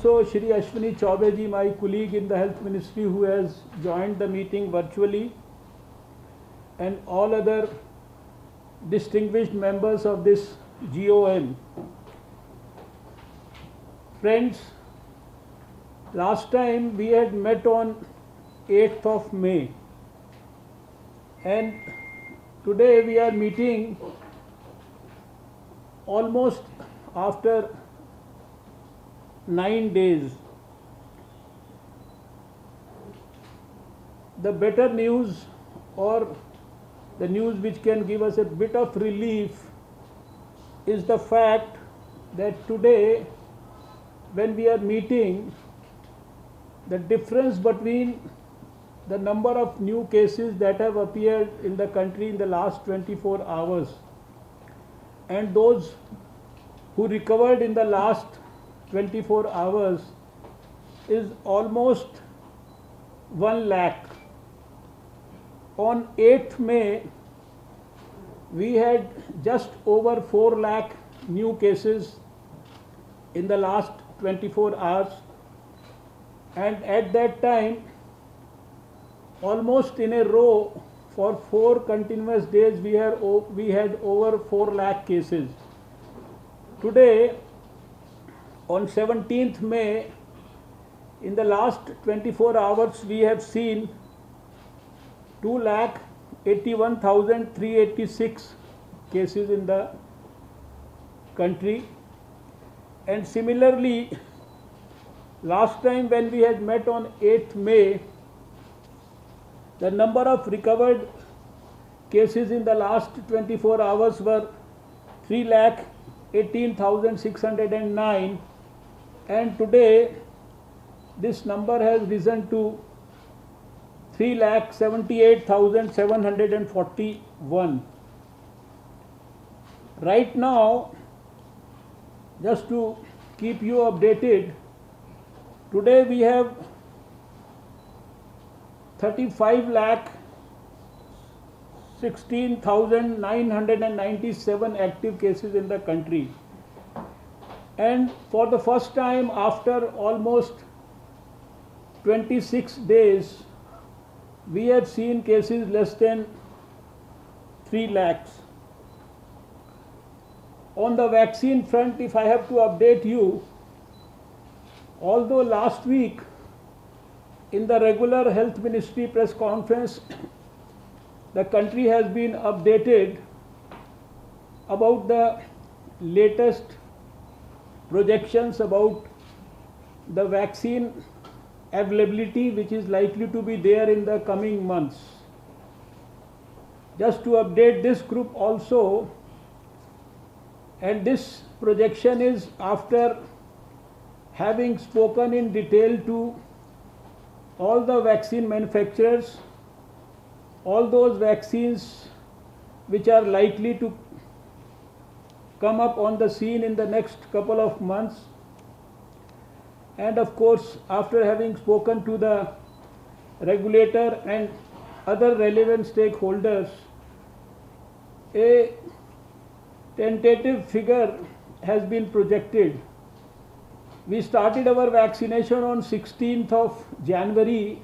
So Shri Ashwini Chaube ji, my colleague in the Health Ministry, who has joined the meeting virtually, and all other distinguished members of this GOM. Friends, last time we had met on 8th of May, and today we are meeting almost after 9 days. The better news, or the news which can give us a bit of relief, is the fact that today when we are meeting, the difference between the number of new cases that have appeared in the country in the last 24 hours and those who recovered in the last 24 hours is almost 1 lakh. On 8th May, we had just over 4 lakh new cases in the last 24 hours, and at that time, almost in a row for 4 continuous days we had over 4 lakh cases. Today, on 17th May, in the last 24 hours, we have seen 2,81,386 cases in the country. And similarly, last time when we had met on 8th May, the number of recovered cases in the last 24 hours were 3,18,609. And today this number has risen to 3,78,741. Right now, just to keep you updated, today we have 35,16,997 active cases in the country. And for the first time after almost 26 days, we have seen cases less than 3 lakhs. On the vaccine front, if I have to update you, although last week in the regular Health Ministry press conference, the country has been updated about the latest projections about the vaccine availability which is likely to be there in the coming months. Just to update this group also, and this projection is after having spoken in detail to all the vaccine manufacturers, all those vaccines which are likely to come up on the scene in the next couple of months, and of course after having spoken to the regulator and other relevant stakeholders, a tentative figure has been projected. We started our vaccination on 16th of January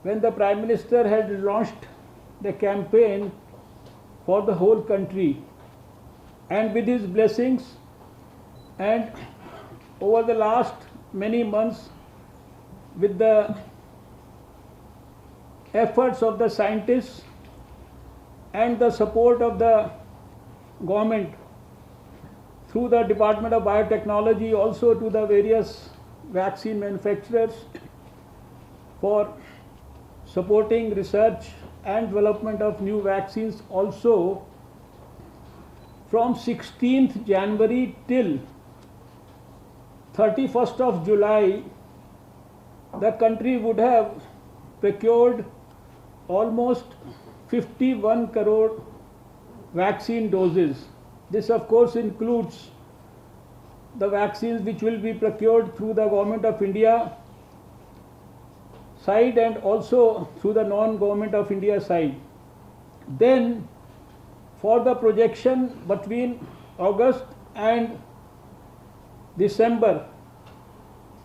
when the Prime Minister had launched the campaign for the whole country, and with his blessings and over the last many months with the efforts of the scientists and the support of the government through the Department of Biotechnology, also to the various vaccine manufacturers for supporting research and development of new vaccines. Also, from 16th January till 31st of July, the country would have procured almost 51 crore vaccine doses. This of course includes the vaccines which will be procured through the Government of India side and also through the non-Government of India side. Then for the projection between August and December,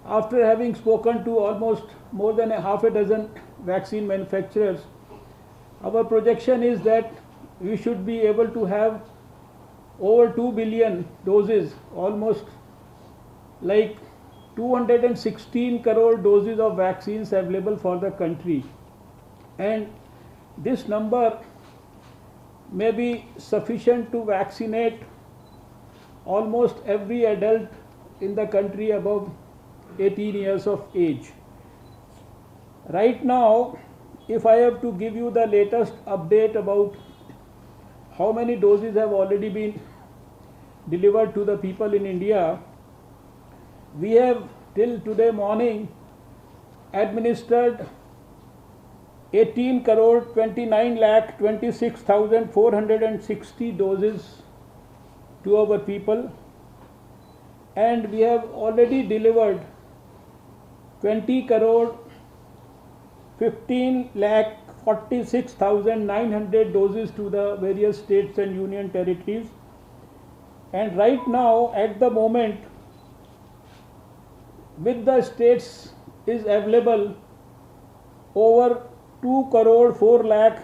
after having spoken to almost more than a half a dozen vaccine manufacturers, our projection is that we should be able to have over 2 billion doses, almost like 216 crore doses of vaccines available for the country. And this number may be sufficient to vaccinate almost every adult in the country above 18 years of age. Right now, if I have to give you the latest update about how many doses have already been delivered to the people in India, we have till today morning administered 18 crore 29 lakh 26,460 doses to our people, and we have already delivered 20 crore 15 lakh 46,900 doses to the various states and union territories. And right now, at the moment, with the states is available over 2 crore 4 lakh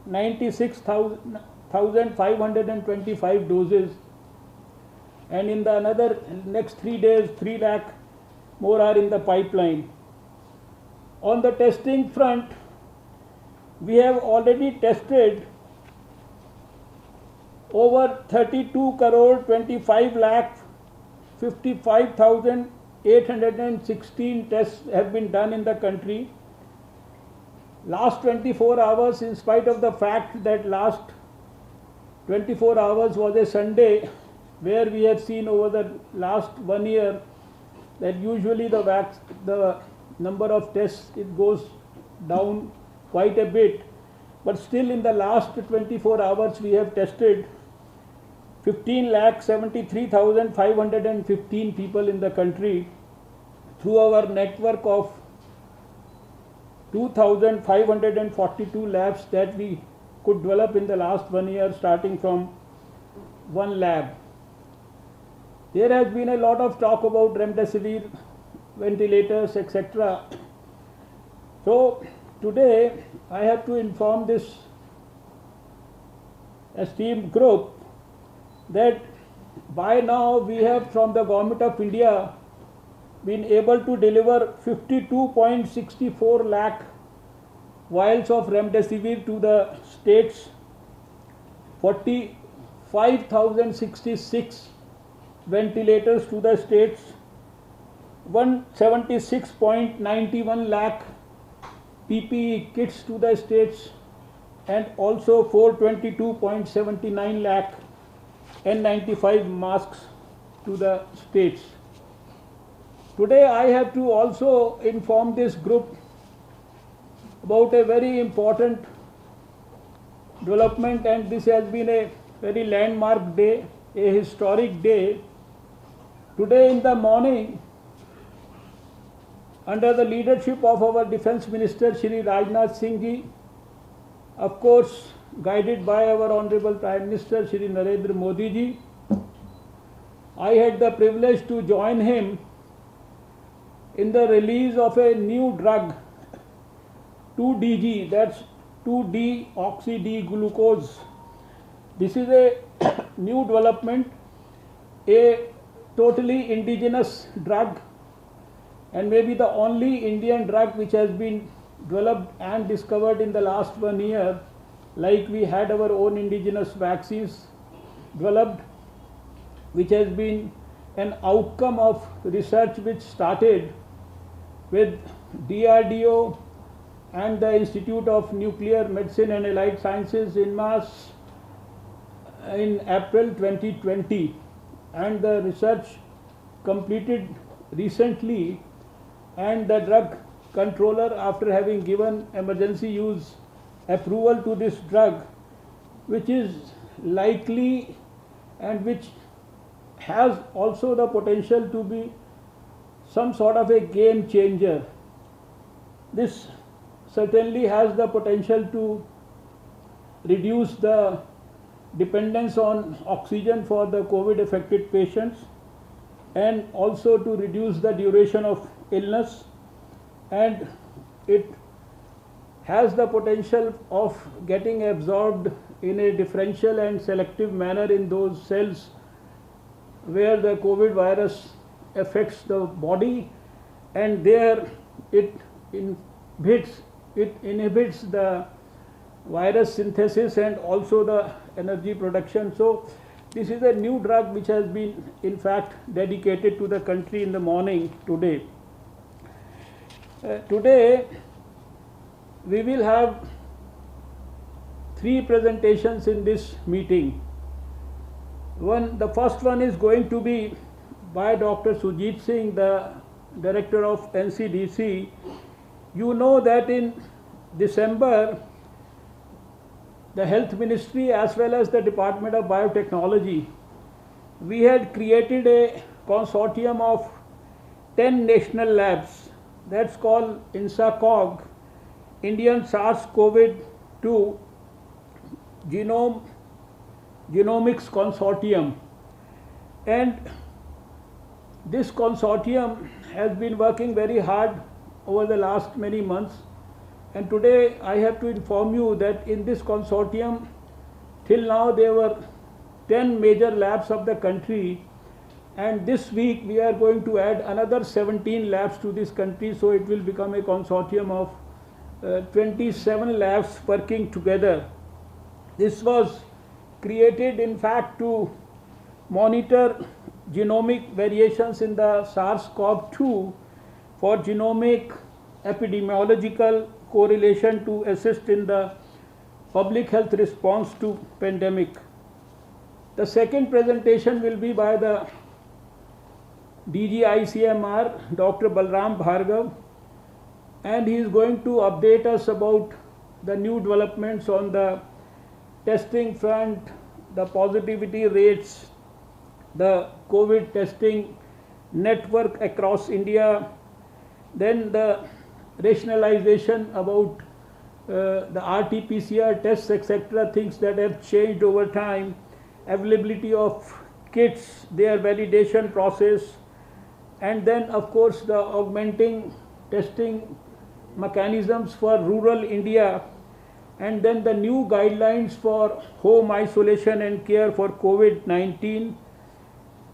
96,525 doses, and in the another next 3 days 3 lakh more are in the pipeline. On the testing front, we have already tested over 32 crore 25 lakh 55,816 tests have been done in the country. Last 24 hours, in spite of the fact that last 24 hours was a Sunday, where we have seen over the last 1 year that usually the number of tests, it goes down quite a bit, but still in the last 24 hours we have tested 15,73,515 people in the country through our network of 2,542 labs that we could develop in the last 1 year, starting from one lab. There has been a lot of talk about remdesivir, ventilators, etc. So today I have to inform this esteemed group that by now we have from the Government of India been able to deliver 52.64 lakh vials of remdesivir to the states, 45,066 ventilators to the states, 176.91 lakh PPE kits to the states, and also 422.79 lakh N95 masks to the states. Today I have to also inform this group about a very important development, and this has been a very landmark day, a historic day. Today in the morning, under the leadership of our Defence Minister Shri Rajnath Singh ji, of course guided by our Honorable Prime Minister Shri Narendra Modi ji, I had the privilege to join him in the release of a new drug, 2DG, that's 2-deoxy-D-glucose. This is a new development, a totally indigenous drug, and maybe the only Indian drug which has been developed and discovered in the last 1 year, like we had our own indigenous vaccines developed, which has been an outcome of research which started with DRDO and the Institute of Nuclear Medicine and Allied Sciences in Mass in April 2020, and the research completed recently, and the drug controller, after having given emergency use approval to this drug, which is likely and which has also the potential to be some sort of a game changer. This certainly has the potential to reduce the dependence on oxygen for the COVID affected patients, and also to reduce the duration of illness, and it has the potential of getting absorbed in a differential and selective manner in those cells where the COVID virus affects the body, and there it inhibits the virus synthesis and also the energy production. So this is a new drug which has been in fact dedicated to the country in the morning today. Today we will have 3 presentations in this meeting. The first one is going to be by Dr. Sujit Singh, the Director of NCDC. You know that in December, the Health Ministry as well as the Department of Biotechnology, we had created a consortium of 10 national labs. That's called INSACOG, Indian SARS-CoV-2 Genomics Consortium. And this consortium has been working very hard over the last many months. And today I have to inform you that in this consortium, till now there were 10 major labs of the country, and this week we are going to add another 17 labs to this country, so it will become a consortium of 27 labs working together. This was created in fact to monitor genomic variations in the SARS-CoV-2 for genomic epidemiological correlation to assist in the public health response to pandemic. The second presentation will be by the DG ICMR, Dr. Balram Bhargav, and he is going to update us about the new developments on the testing front, the positivity rates, the COVID testing network across India, then the rationalization about the RT-PCR tests, etc., things that have changed over time, availability of kits, their validation process, and then of course the augmenting testing mechanisms for rural India, and then the new guidelines for home isolation and care for COVID-19,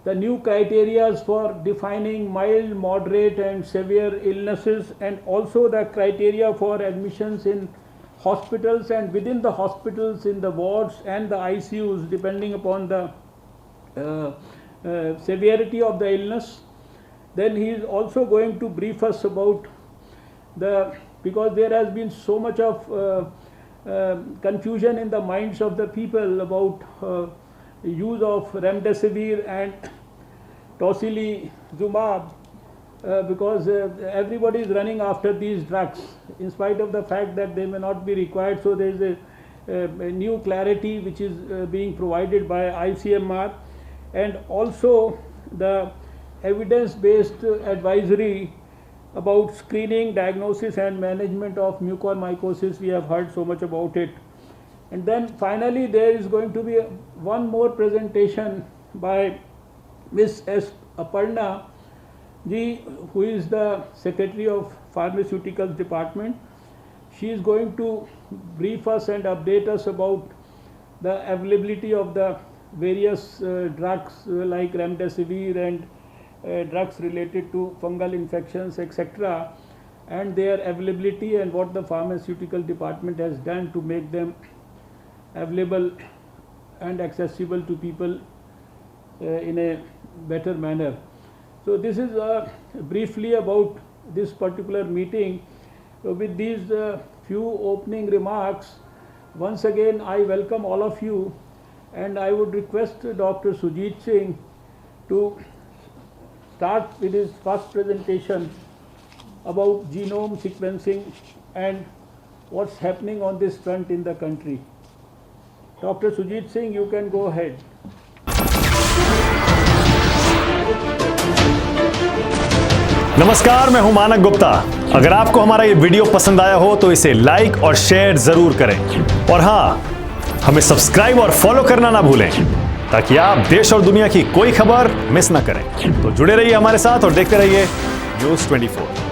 the new criteria for defining mild, moderate and severe illnesses, and also the criteria for admissions in hospitals and within the hospitals, in the wards and the ICUs, depending upon the severity of the illness. Then he is also going to brief us about because there has been so much of confusion in the minds of the people about use of remdesivir and tocilizumab, because everybody is running after these drugs in spite of the fact that they may not be required. So there is a new clarity which is being provided by ICMR, and also the evidence-based advisory about screening, diagnosis and management of mucormycosis. We have heard so much about it. And then finally there is going to be one more presentation by Ms. S. Aparna ji, who is the Secretary of Pharmaceuticals Department. She is going to brief us and update us about the availability of the various drugs like remdesivir and drugs related to fungal infections, etc., and their availability and what the pharmaceutical department has done to make them available and accessible to people in a better manner. So this is briefly about this particular meeting. With these few opening remarks, once again I welcome all of you, and I would request Dr. Sujit Singh to start with his first presentation about genome sequencing and what's happening on this front in the country. Dr. Sujit Singh, you can go ahead. नमस्कार, मैं हूं मानक गुप्ता। अगर आपको हमारा ये video पसंद आया हो तो इसे लाइक और शेयर जरूर करें, और हां, हमें सब्सक्राइब और फॉलो करना ना भूलें ताकि आप देश और दुनिया की कोई खबर मिस ना करें। तो जुड़े रहिए हमारे साथ और देखते रहिए News 24।